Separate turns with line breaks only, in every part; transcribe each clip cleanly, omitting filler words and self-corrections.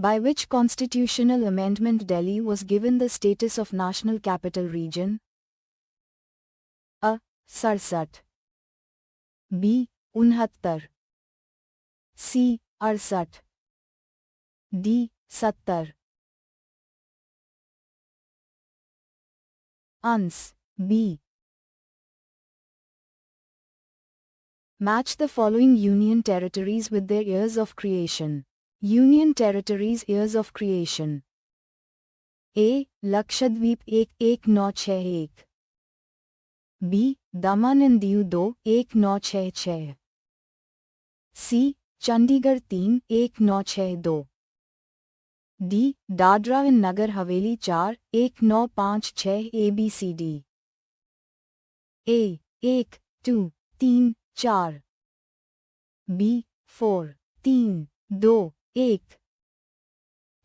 By which constitutional amendment Delhi was given the status of National Capital Region? A. 67 B. 69 C. 68 D. 70 Ans. B. Match the following union territories with their years of creation. Union territories years of creation. A. Lakshadweep 1961 B. Daman and Diu 1966 C. Chandigarh 1962 D. Dadra and Nagar Haveli 1956 ABCD A. 1, 2, 3, 4 B. 4, 3, 2, 1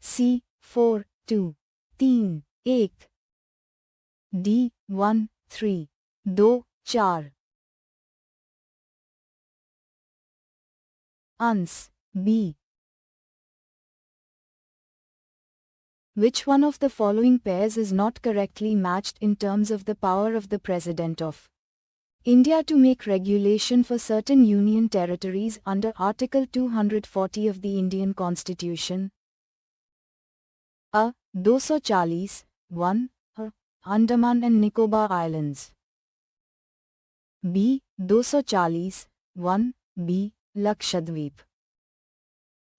C. 4, 2, 3, 1 D. 1, 3, 2, 4 Ans. B. Which one of the following pairs is not correctly matched in terms of the power of the President of India to make regulation for certain union territories under Article 240 of the Indian Constitution? A. 240 1. Andaman and Nicobar Islands B. 240 1. B. Lakshadweep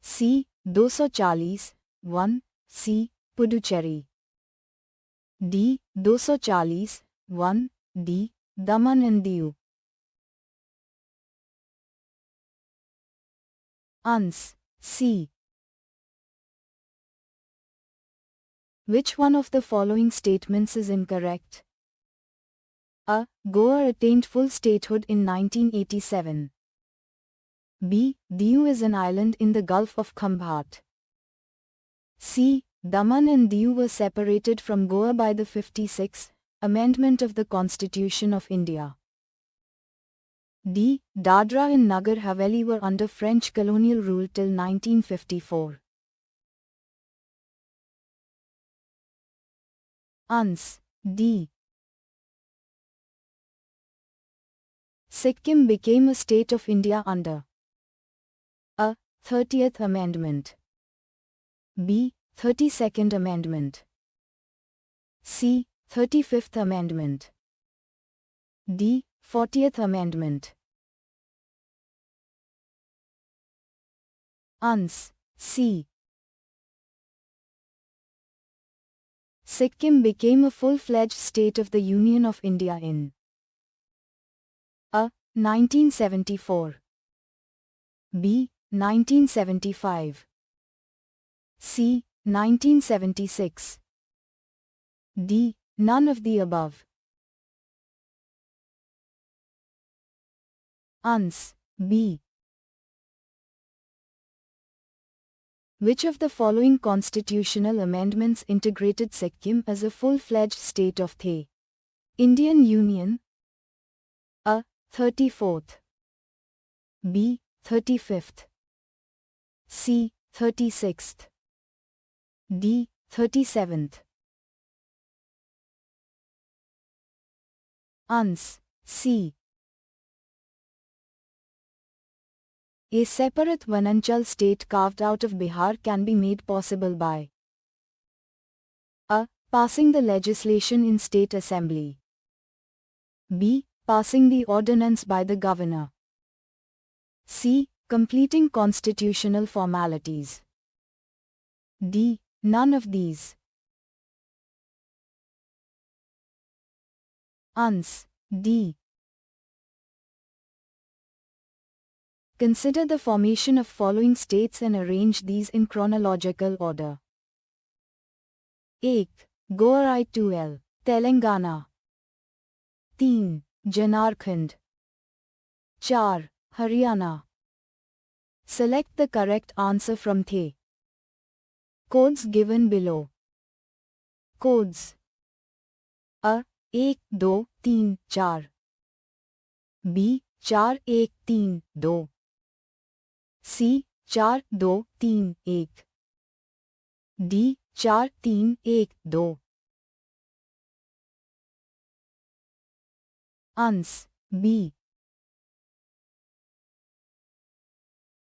C. 240 1. C. Puducherry D. 240 1. D. Daman and Diu Ans. C. Which one of the following statements is incorrect? A. Goa attained full statehood in 1987 B. Diu is an island in the Gulf of Khambhat C. Daman and Diu were separated from Goa by the 56th Amendment of the Constitution of India D. Dadra and Nagar Haveli were under French colonial rule till 1954 Ans. D. Sikkim became a state of India under A. 30th Amendment B. 32nd Amendment C. 35th Amendment D. 40th Amendment Ans. C. Sikkim became a full-fledged state of the Union of India in A. 1974 B. 1975 C. 1976 D. None of the above Ans. B. Which of the following constitutional amendments integrated Sikkim as a full-fledged state of the Indian Union? A. 34th B. 35th C. 36th D. 37th Ans. C. A separate Vananchal state carved out of Bihar can be made possible by A. Passing the legislation in State Assembly B. Passing the ordinance by the Governor C. Completing constitutional formalities D. None of these Ans. D. Consider the formation of following states and arrange these in chronological order. 1. Goa I2L, Telangana 3. Jharkhand 4. Haryana. Select the correct answer from the codes given below. Codes A. 1, 2, 3, 4 B. 4, 1, 3, 2 C. 4, 2, 3, 1 D 4 3 1 2। Ans. B.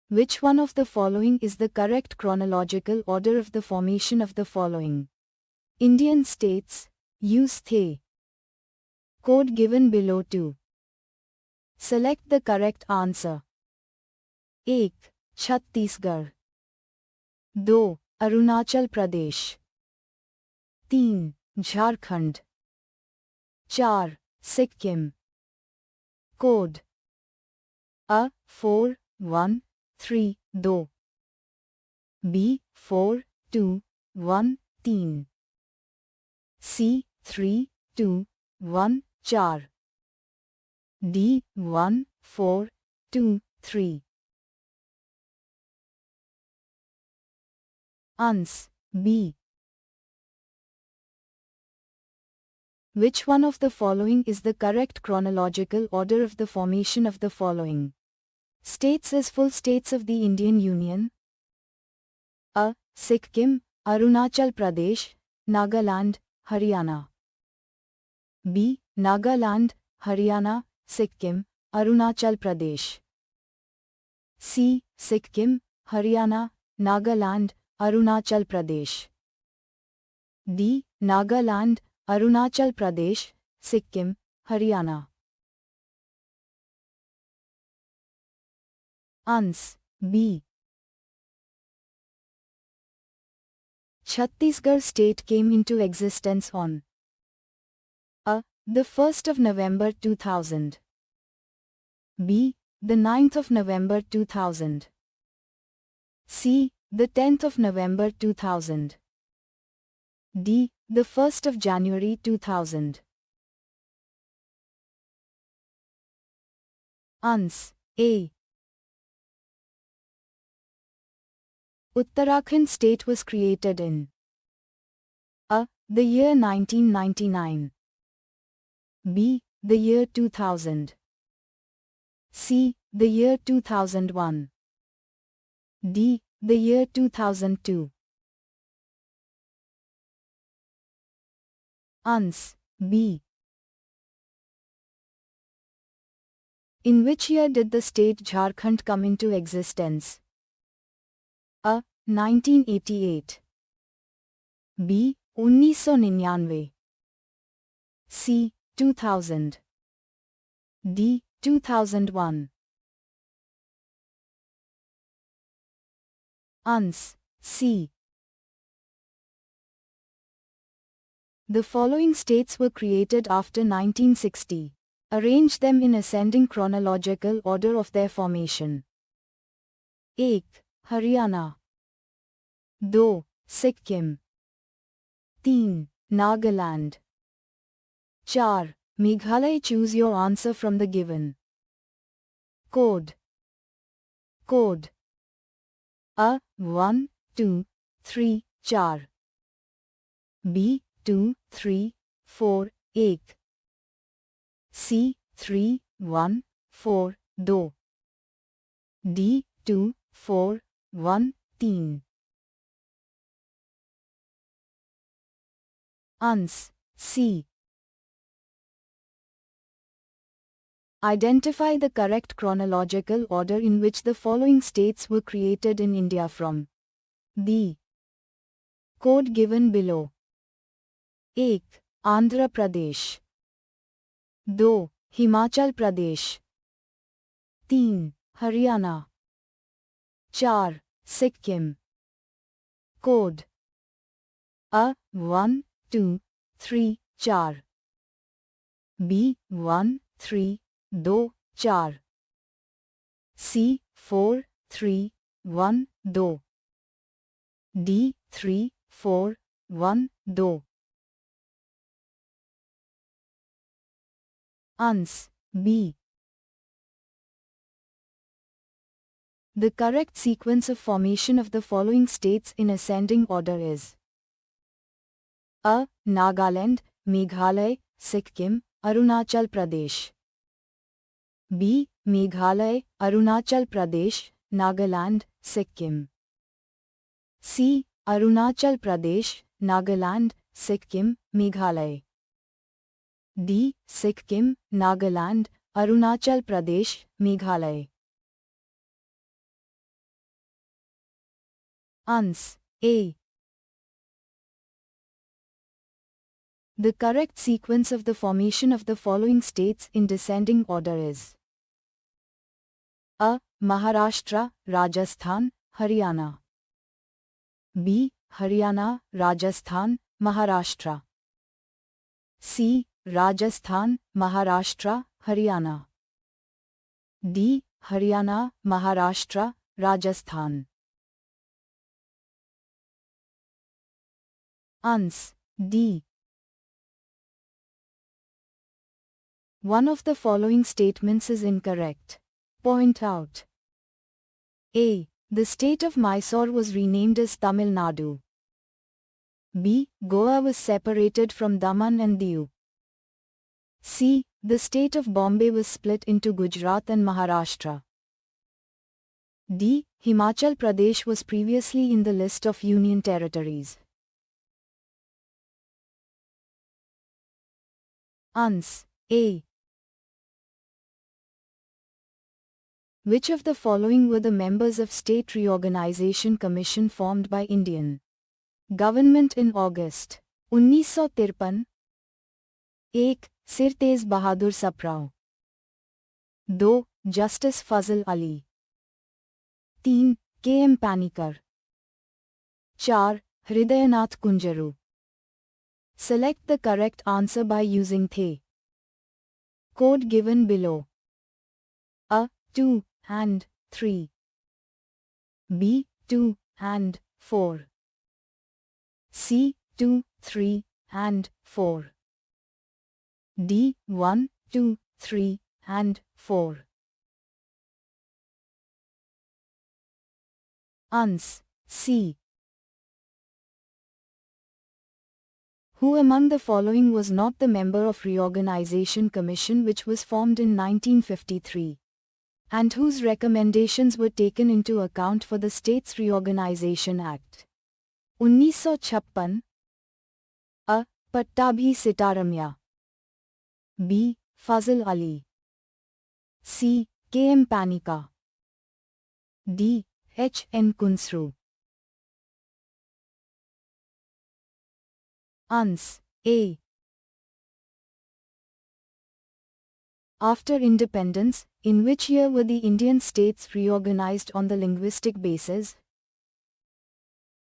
Which one of the following is the correct chronological order of the formation of the following Indian states? Use the code given below to select the correct answer. 1. Chhattisgarh 2. Arunachal Pradesh 3. Jharkhand 4. Sikkim Code A 4 1 3 2 B 4 2 1 3 C 3 2 1 4 D 1 4 2 3। Ans. B. Which one of the following is the correct chronological order of the formation of the following states as full states of the Indian Union? A. Sikkim, Arunachal Pradesh, Nagaland, Haryana. B. Nagaland, Haryana, Sikkim, Arunachal Pradesh. C. Sikkim, Haryana, Nagaland, Arunachal Pradesh. D. Nagaland, Arunachal Pradesh, Sikkim, Haryana. Ans. B. Chhattisgarh state came into existence on A. the 1st of November 2000. B. the 9th of November 2000. C. the 10th of November 2000. D. the 1st of January 2000. Ans. A. Uttarakhand state was created in A. the year 1999. B. the year 2000. C. the year 2001. D. the year 2002. Ans. B. In which year did the state Jharkhand come into existence? A. 1988. B. 1999. C. 2000. D. 2001. Ans. C. The following states were created after 1960. Arrange them in ascending chronological order of their formation. 1. Haryana 2. Sikkim 3. Nagaland 4. Meghalaya. Choose your answer from the given code. Code A. 1 2 3 4 B. 2 3 4 1 C. 3 1 4 2 D. 2 4 1 3। Ans. C. Identify the correct chronological order in which the following states were created in India from the code given below. 1. Andhra Pradesh 2. Himachal Pradesh 3. Haryana 4. Sikkim Code A. 1 2 3 4 B. 1 3 2 4 C. 4 3 1 2 D. 3 4 1 2। Ans. B. The correct sequence of formation of the following states in ascending order is A. Nagaland, Meghalaya, Sikkim, Arunachal Pradesh. B. Meghalaya, Arunachal Pradesh, Nagaland, Sikkim. C. Arunachal Pradesh, Nagaland, Sikkim, Meghalaya. D. Sikkim, Nagaland, Arunachal Pradesh, Meghalaya. Ans. A. The correct sequence of the formation of the following states in descending order is: A. Maharashtra, Rajasthan, Haryana. B. Haryana, Rajasthan, Maharashtra. C. Rajasthan, Maharashtra, Haryana. D. Haryana, Maharashtra, Rajasthan. Ans. D. One of the following statements is incorrect. Point out. A. The state of Mysore was renamed as Tamil Nadu. B. Goa was separated from Daman and Diu. C. The state of Bombay was split into Gujarat and Maharashtra. D. Himachal Pradesh was previously in the list of union territories. Ans. A. Which of the following were the members of State Reorganization Commission formed by Indian government in August 1953? 1. Sir Tez Bahadur Saprao. 2. Justice Fazl Ali. 3. K.M. Panikar. 4. Hridayanath Kunjaru. Select the correct answer by using the code given below. A. 2 and 3. B. 2 and 4. C. 2, 3 and 4. D. 1, 2, 3 and 4. Ans. C. Who among the following was not the member of Reorganization Commission which was formed in 1953? And whose recommendations were taken into account for the States Reorganization Act 1956? A. Pattabhi Sitaramaiah. B. Fazl Ali. C. K.M. Panikar. D. H.N. Kunsru. Ans. A. After independence, in which year were the Indian states reorganized on the linguistic basis?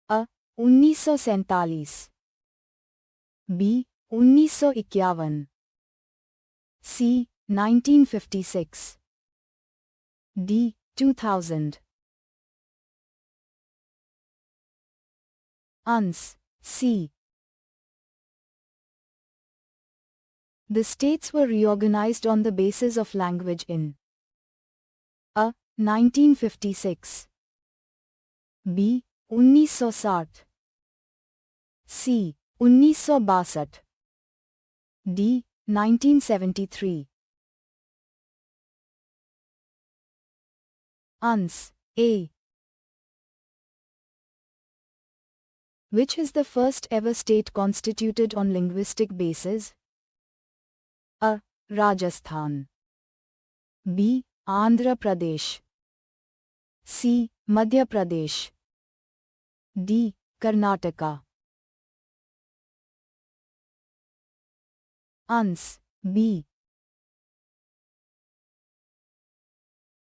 A. 1947. B. 1951. C. 1956. D. 2000. Ans. C. The states were reorganized on the basis of language in A. 1956. B. 1960. C. 1962. D. 1973. Ans. A. Which is the first ever state constituted on linguistic basis? A. Rajasthan. B. Andhra Pradesh. C. Madhya Pradesh. D. Karnataka. Ans. B.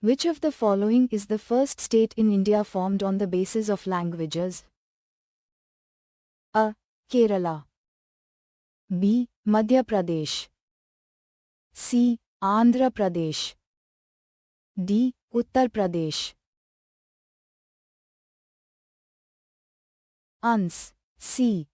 Which of the following is the first state in India formed on the basis of languages? A. Kerala. B. Madhya Pradesh. C. Andhra Pradesh. D. Uttar Pradesh. Ans. C.